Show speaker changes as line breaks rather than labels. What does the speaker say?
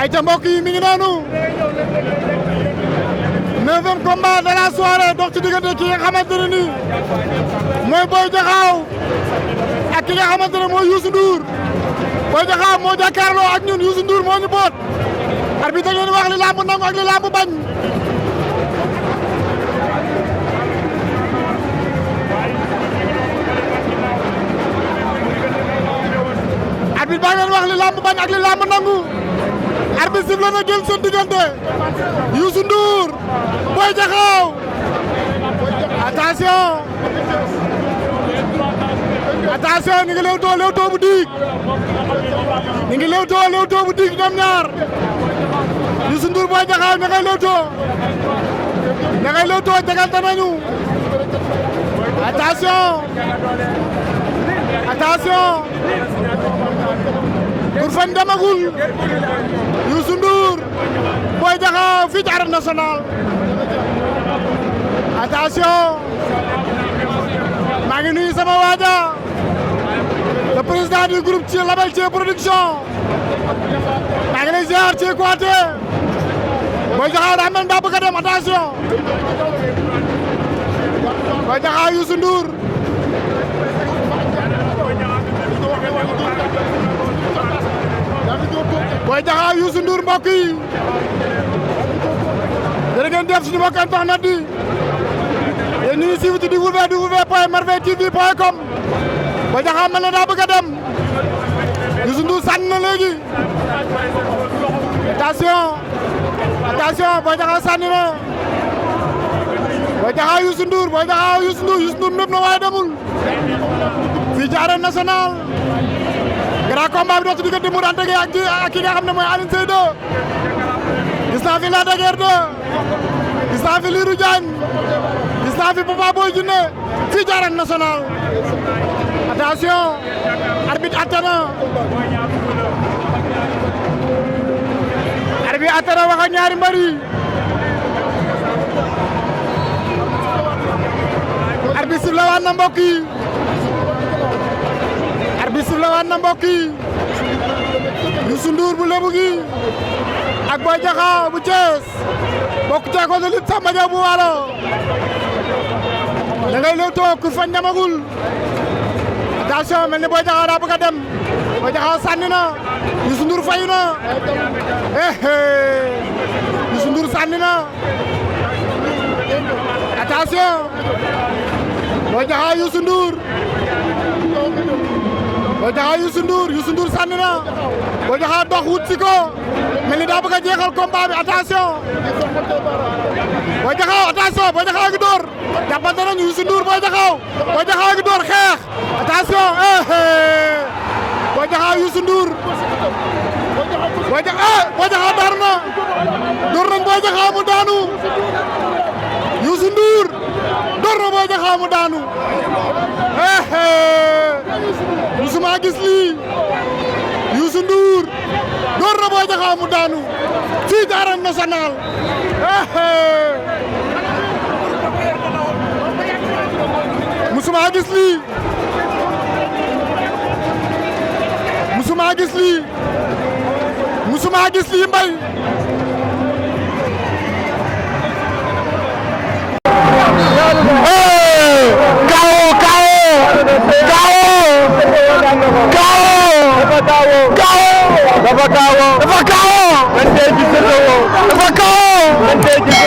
ayca mbokk yi mi ngi noonu 9e combat de la soirée dox ci diggante ki nga xamante ne nii mooy Boy Diakhao ak ki nga xamante ne mooy Youssou Ndour Boy Diakhao moo jàkkaarloo ak ñun Youssou Ndour moo ñu boot arbitre ngeen wax li lamb nangu ak li lamb bañ arbitre baa ngeen wax li lamb bañ ak li lamb nangu arbitre sifflé na jël seen diggante Youssou Ndour Boy Diakhao attention attention ñu ngi lewtoo bu diig ñu ngi lewtoo bu diig ñoom ñaar Youssou Ndour Boy Diakhao ña ngay lewtoo jegante nañu attention pour fañ demagul Youssou Ndour Boy Diakhao fii ci Arène Nationale attention maa ngi nuyu sama waaja le président du groupe ci label ci production maa ngi lay ziar ci Kouaté Boy Diakhao daa mel daa bëgg a dem attention Boy Diakhao Youssou Ndour Boy Diakhao Youssou Ndour mbokk yi jërë ngeen def suñu mbokk internet yi yéen ñu ngi suivre ci www.merveilletv.com Boy Diakhao mel na daa bëgg a dem Youssou Ndour sànni na léegi attention Boy Diakhao sànni na Boy Diakhao Youssou Ndour Youssou Ndour nëb na waaye demul fii ci Arène Nationale grand combat bi dox ci diggante Modou Anta Gueye ak ki nga xam ne mooy Alioune Seye 2 gis naa fi Lac de Guiers 2 gis naa fi Lirou Diane gis naa fi Papa Boy Djiné fii ci Arène Nationale attention arbitre atte na wax ak ñaari mbër yi arbitre sifflé waat na mbokk yi arbitre sifflé waat na mbokk yi Youssou Ndour bu Lebu gi ak Boy Diakhao bu Thiès bokk ci école de lutte Samba Diaw bu Waalo da ngay lewtoo ku fañ demagul attention mel ni Boy Diakhao daa bëgg a dem Boy Diakhao sànni na Youssou Ndour fayu na Youssou Ndour sànni na attention Boy Diakhao Youssou Ndour Boy Diakhao Youssou Ndour sànni na Boy Diakhao dox wut si ko mel ni daa bëgg a jeexal combat bi attention Boy Diakhao ngi door jàppante nañu Youssou Ndour Boy Diakhao ngi door xeex attention Boy Diakhao Youssou Ndour Boy Diakhao daar na door nañ Boy Diakhao mu daanu Youssou Ndour door na Boy Diakhao mu daanu musuma gis lii Youssou Ndour door na Boy Diakhao mu daanu fii ci Arène Nationale musuma gis lii mbay
dafa kaawoo man tey ci